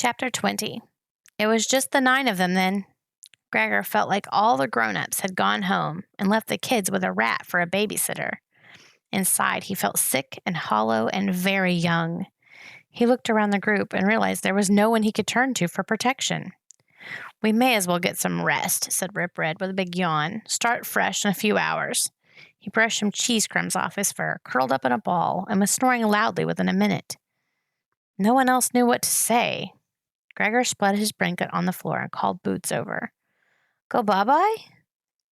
Chapter 20. It was just the 9 of them then. Gregor felt like all the grown-ups had gone home and left the kids with a rat for a babysitter. Inside, he felt sick and hollow and very young. He looked around the group and realized there was no one he could turn to for protection. "We may as well get some rest," said Rip Red with a big yawn. "Start fresh in a few hours." He brushed some cheese crumbs off his fur, curled up in a ball, and was snoring loudly within a minute. No one else knew what to say. Gregor spread his blanket on the floor and called Boots over. "Go bye-bye?"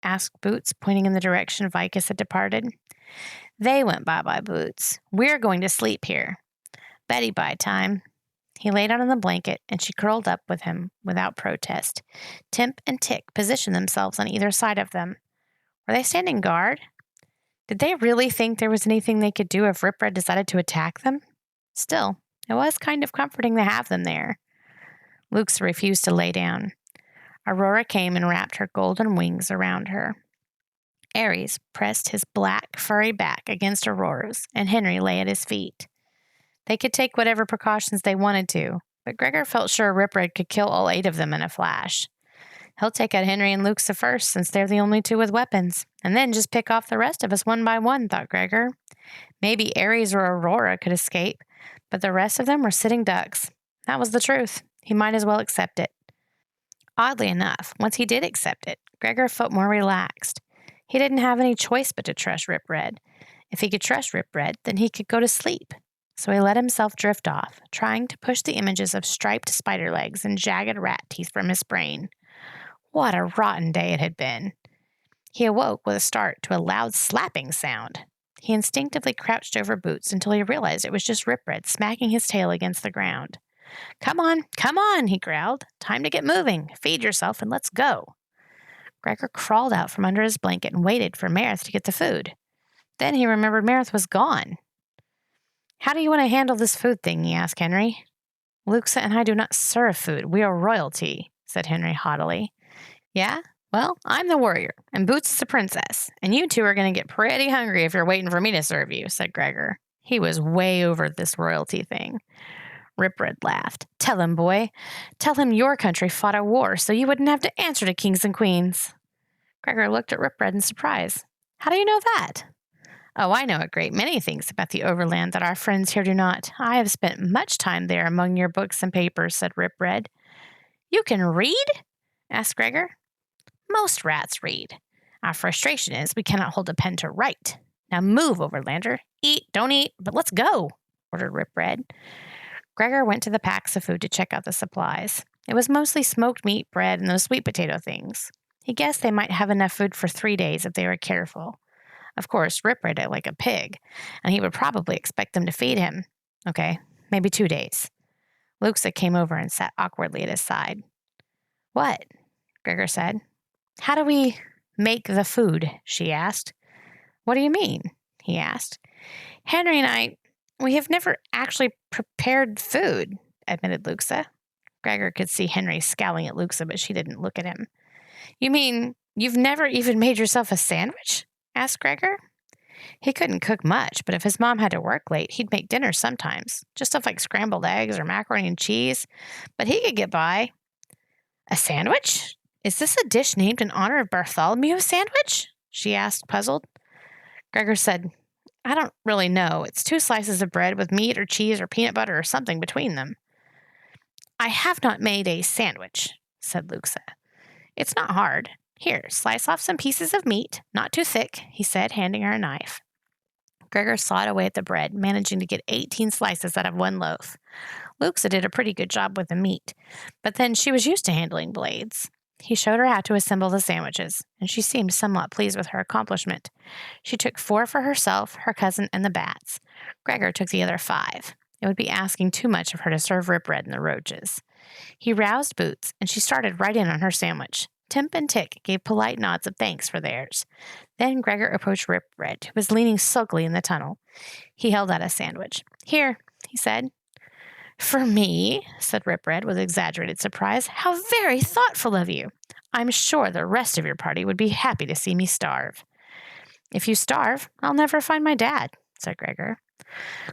asked Boots, pointing in the direction Vicus had departed. "They went bye-bye, Boots. We're going to sleep here. Betty-bye time." He lay down on the blanket, and she curled up with him without protest. Timp and Tick positioned themselves on either side of them. Were they standing guard? Did they really think there was anything they could do if Rip Red decided to attack them? Still, it was kind of comforting to have them there. Luxa refused to lay down. Aurora came and wrapped her golden wings around her. Ares pressed his black, furry back against Aurora's, and Henry lay at his feet. They could take whatever precautions they wanted to, but Gregor felt sure Rip Red could kill all 8 of them in a flash. He'll take out Henry and Luxa first, since they're the only 2 with weapons, and then just pick off the rest of us one by one, thought Gregor. Maybe Ares or Aurora could escape, but the rest of them were sitting ducks. That was the truth. He might as well accept it. Oddly enough, once he did accept it, Gregor felt more relaxed. He didn't have any choice but to trust Rip Red. If he could trust Rip Red, then he could go to sleep. So he let himself drift off, trying to push the images of striped spider legs and jagged rat teeth from his brain. What a rotten day it had been. He awoke with a start to a loud slapping sound. He instinctively crouched over Boots until he realized it was just Rip Red smacking his tail against the ground. Come on, he growled. "Time to get moving. Feed yourself and let's go." Gregor crawled out from under his blanket and waited for Marith to get the food. Then he remembered Marith was gone. "How do you want to handle this food thing?" he asked Henry. "Luxa and I do not serve food. We are royalty," said Henry haughtily. "Yeah? Well, I'm the warrior, and Boots is the princess, and you 2 are going to get pretty hungry if you're waiting for me to serve you," said Gregor. He was way over this royalty thing. Rip Red laughed. "Tell him, boy. Tell him your country fought a war so you wouldn't have to answer to kings and queens." Gregor looked at Rip Red in surprise. "How do you know that?" "Oh, I know a great many things about the Overland that our friends here do not. I have spent much time there among your books and papers," said Rip Red. "You can read?" asked Gregor. "Most rats read. Our frustration is we cannot hold a pen to write. Now move, Overlander. Eat, don't eat, but let's go," ordered Rip Red. Gregor went to the packs of food to check out the supplies. It was mostly smoked meat, bread, and those sweet potato things. He guessed they might have enough food for 3 days if they were careful. Of course, Rip Red ate like a pig, and he would probably expect them to feed him. Okay, maybe 2 days. Luxa came over and sat awkwardly at his side. "What?" Gregor said. "How do we make the food?" she asked. "What do you mean?" he asked. "Henry and we have never actually prepared food," admitted Luxa. Gregor could see Henry scowling at Luxa, but she didn't look at him. "You mean you've never even made yourself a sandwich?" asked Gregor. He couldn't cook much, but if his mom had to work late, he'd make dinner sometimes. Just stuff like scrambled eggs or macaroni and cheese. But he could get by. "A sandwich? Is this a dish named in honor of Bartholomew Sandwich?" she asked, puzzled. Gregor said, "I don't really know. It's 2 slices of bread with meat or cheese or peanut butter or something between them." "I have not made a sandwich," said Luxa. "It's not hard. Here, slice off some pieces of meat, not too thick," he said, handing her a knife. Gregor sawed away at the bread, managing to get 18 slices out of 1 loaf. Luxa did a pretty good job with the meat, but then she was used to handling blades. He showed her how to assemble the sandwiches, and she seemed somewhat pleased with her accomplishment. She took 4 for herself, her cousin, and the bats. Gregor took the other 5. It would be asking too much of her to serve Rip Red and the roaches. He roused Boots, and she started right in on her sandwich. Timp and Tick gave polite nods of thanks for theirs. Then Gregor approached Rip Red, who was leaning sulkily in the tunnel. He held out a sandwich. "Here," he said. "For me?" said Rip Red with exaggerated surprise. "How very thoughtful of you. I'm sure the rest of your party would be happy to see me starve." "If you starve, I'll never find my dad," said Gregor.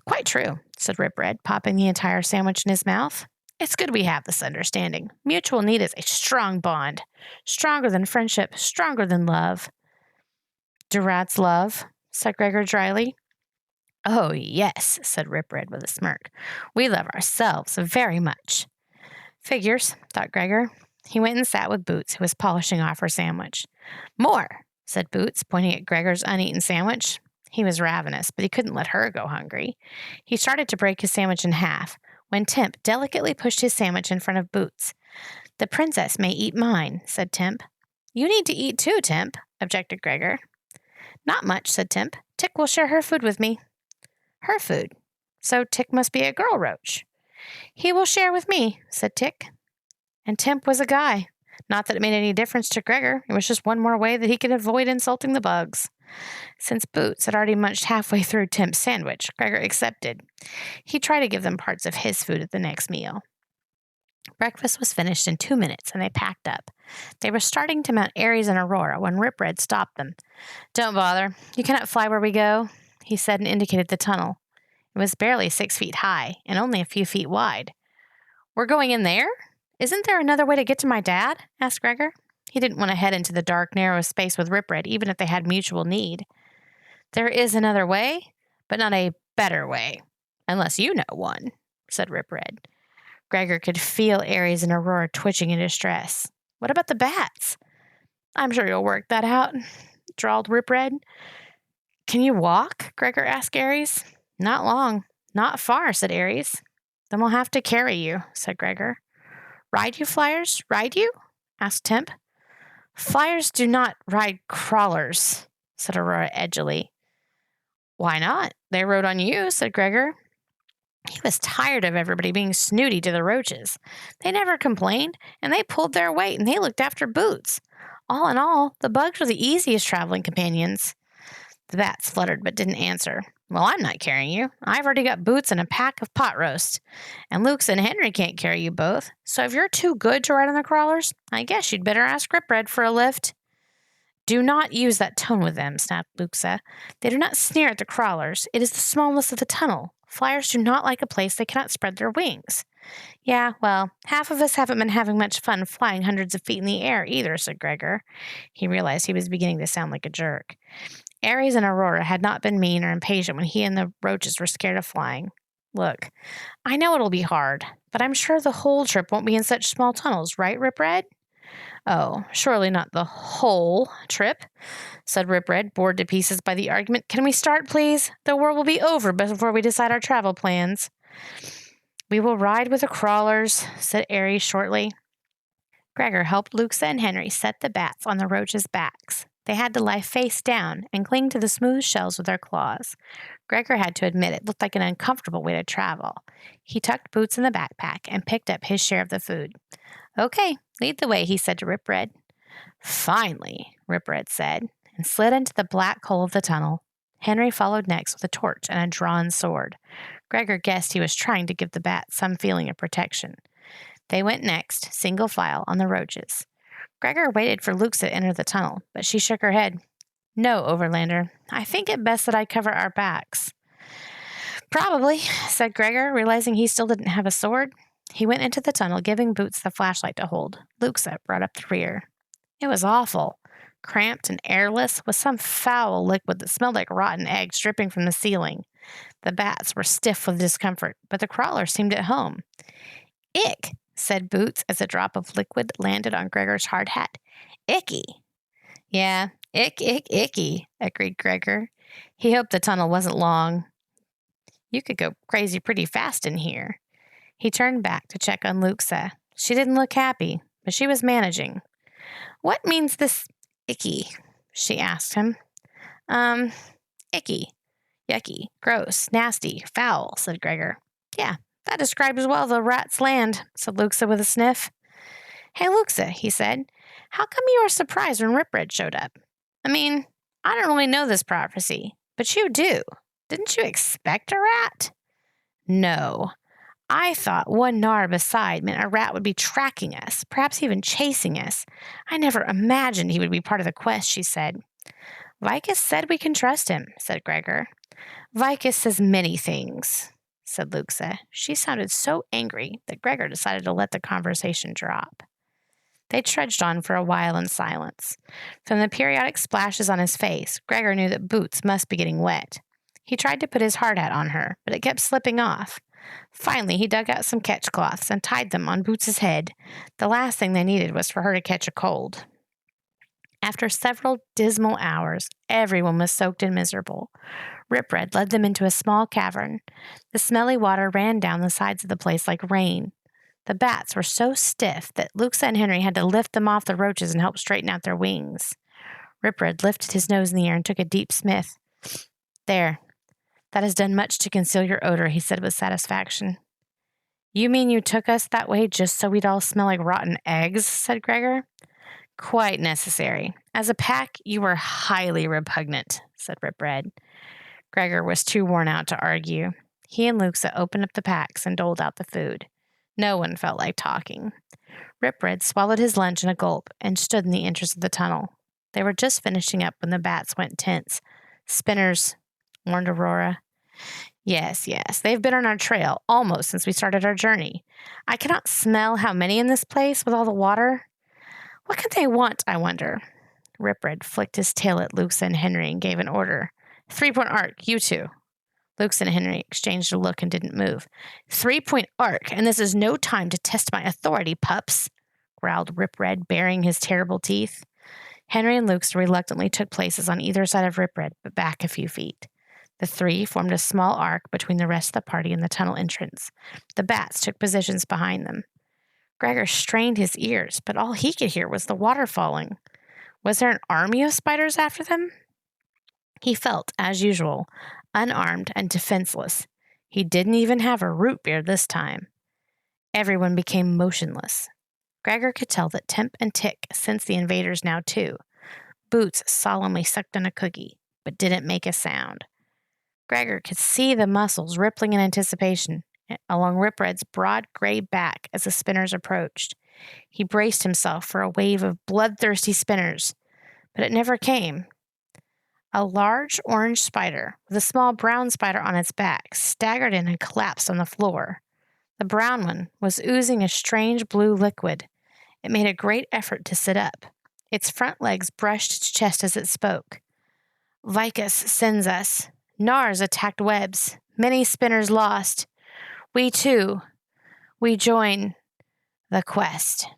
"Quite true," said Rip Red, popping the entire sandwich in his mouth. It's good we have this understanding. Mutual need is a strong bond, stronger than friendship, stronger than love. Do rats love? Said Gregor dryly. Oh, yes, said Rip Red with a smirk. We love ourselves very much. Figures, thought Gregor. He went and sat with Boots, who was polishing off her sandwich. More, said Boots, pointing at Gregor's uneaten sandwich. He was ravenous, but he couldn't let her go hungry. He started to break his sandwich in half, when Timp delicately pushed his sandwich in front of Boots. The princess may eat mine, said Timp. You need to eat too, Timp, objected Gregor. Not much, said Timp. Tick will share her food with me. Her food. So Tick must be a girl roach. He will share with me, said Tick. And Timp was a guy. Not that it made any difference to Gregor. It was just one more way that he could avoid insulting the bugs. Since Boots had already munched halfway through Timp's sandwich, Gregor accepted. He tried to give them parts of his food at the next meal. Breakfast was finished in 2 minutes, and they packed up. They were starting to mount Aries and Aurora when Rip Red stopped them. Don't bother. You cannot fly where we go, he said, and indicated the tunnel. It was barely 6 feet high and only a few feet wide. We're going in there? Isn't there another way to get to my dad? Asked Gregor. He didn't want to head into the dark, narrow space with Rip Red, even if they had mutual need. There is another way, but not a better way, unless you know one, said Rip Red. Gregor could feel Aries and Aurora twitching in distress. What about the bats? I'm sure you'll work that out, drawled Rip Red. Can you walk? Gregor asked Aries. Not long. Not far, said Aries. Then we'll have to carry you, said Gregor. Ride you, flyers? Ride you? Asked Timp. Flyers do not ride crawlers, said Aurora edgily. Why not? They rode on you, said Gregor. He was tired of everybody being snooty to the roaches. They never complained, and they pulled their weight, and they looked after Boots. All in all, the bugs were the easiest traveling companions. The bats fluttered but didn't answer. Well, I'm not carrying you. I've already got Boots and a pack of pot roast. And Luke's and Henry can't carry you both. So if you're too good to ride on the crawlers, I guess you'd better ask Rip Red for a lift. Do not use that tone with them, snapped Luxa. They do not sneer at the crawlers. It is the smallness of the tunnel. Flyers do not like a place they cannot spread their wings. Yeah, well, half of us haven't been having much fun flying hundreds of feet in the air either, said Gregor. He realized he was beginning to sound like a jerk. Aries and Aurora had not been mean or impatient when he and the roaches were scared of flying. Look, I know it'll be hard, but I'm sure the whole trip won't be in such small tunnels, right, Rip Red? Oh, surely not the whole trip, said Rip Red, bored to pieces by the argument. Can we start, please? The war will be over before we decide our travel plans. We will ride with the crawlers, said Aries shortly. Gregor helped Luxa and Henry set the bats on the roaches' backs. They had to lie face down and cling to the smooth shells with their claws. Gregor had to admit it looked like an uncomfortable way to travel. He tucked Boots in the backpack and picked up his share of the food. Okay, lead the way, he said to Rip Red. Finally, Rip Red said, and slid into the black hole of the tunnel. Henry followed next with a torch and a drawn sword. Gregor guessed he was trying to give the bats some feeling of protection. They went next, single file, on the roaches. Gregor waited for Luxa to enter the tunnel, but she shook her head. No, Overlander. I think it best that I cover our backs. Probably, said Gregor, realizing he still didn't have a sword. He went into the tunnel, giving Boots the flashlight to hold. Luxa brought up the rear. It was awful. Cramped and airless, with some foul liquid that smelled like rotten eggs dripping from the ceiling. The bats were stiff with discomfort, but the crawlers seemed at home. Ick, said Boots as a drop of liquid landed on Gregor's hard hat. Icky. Yeah, icky, agreed Gregor. He hoped the tunnel wasn't long. You could go crazy pretty fast in here. He turned back to check on Luxa. She didn't look happy, but she was managing. What means this icky? She asked him. Icky. Yucky. Gross. Nasty. Foul, said Gregor. Yeah, that describes well the rat's land, said Luxa with a sniff. Hey, Luxa, he said. How come you were surprised when Rip Red showed up? I mean, I don't really know this prophecy, but you do. Didn't you expect a rat? No. I thought one gnar beside meant a rat would be tracking us, perhaps even chasing us. I never imagined he would be part of the quest, she said. Vicus said we can trust him, said Gregor. Vicus says many things, said Luxa. She sounded so angry that Gregor decided to let the conversation drop. They trudged on for a while in silence. From the periodic splashes on his face, Gregor knew that Boots must be getting wet. He tried to put his hard hat on her, but it kept slipping off. Finally, he dug out some catch-cloths and tied them on Boots's head. The last thing they needed was for her to catch a cold. After several dismal hours, everyone was soaked and miserable. Rip Red led them into a small cavern. The smelly water ran down the sides of the place like rain. The bats were so stiff that Luxa and Henry had to lift them off the roaches and help straighten out their wings. Rip Red lifted his nose in the air and took a deep sniff. There, that has done much to conceal your odor, he said with satisfaction. You mean you took us that way just so we'd all smell like rotten eggs, said Gregor. Quite necessary. As a pack, you were highly repugnant, said Rip Red. Gregor was too worn out to argue. He and Luxa opened up the packs and doled out the food. No one felt like talking. Rip Red swallowed his lunch in a gulp and stood in the entrance of the tunnel. They were just finishing up when the bats went tense. Spinners, warned Aurora. Yes, they've been on our trail almost since we started our journey. I cannot smell how many in this place with all the water. What can they want, I wonder? Rip Red flicked his tail at Luxa and Henry and gave an order. 3-point arc, you two. Luxa and Henry exchanged a look and didn't move. 3-point arc, and this is no time to test my authority, pups, growled Rip Red, baring his terrible teeth. Henry and Luxa reluctantly took places on either side of Rip Red, but back a few feet. The three formed a small arc between the rest of the party and the tunnel entrance. The bats took positions behind them. Gregor strained his ears, but all he could hear was the water falling. Was there an army of spiders after them? He felt, as usual, unarmed and defenseless. He didn't even have a root beer this time. Everyone became motionless. Gregor could tell that Temp and Tick sensed the invaders now too. Boots solemnly sucked on a cookie, but didn't make a sound. Gregor could see the muscles rippling in anticipation along Rip Red's broad gray back as the spinners approached. He braced himself for a wave of bloodthirsty spinners, but it never came. A large orange spider with a small brown spider on its back staggered in and collapsed on the floor. The brown one was oozing a strange blue liquid. It made a great effort to sit up. Its front legs brushed its chest as it spoke. Vicus sends us. Nars attacked webs. Many spinners lost. We too. We join the quest.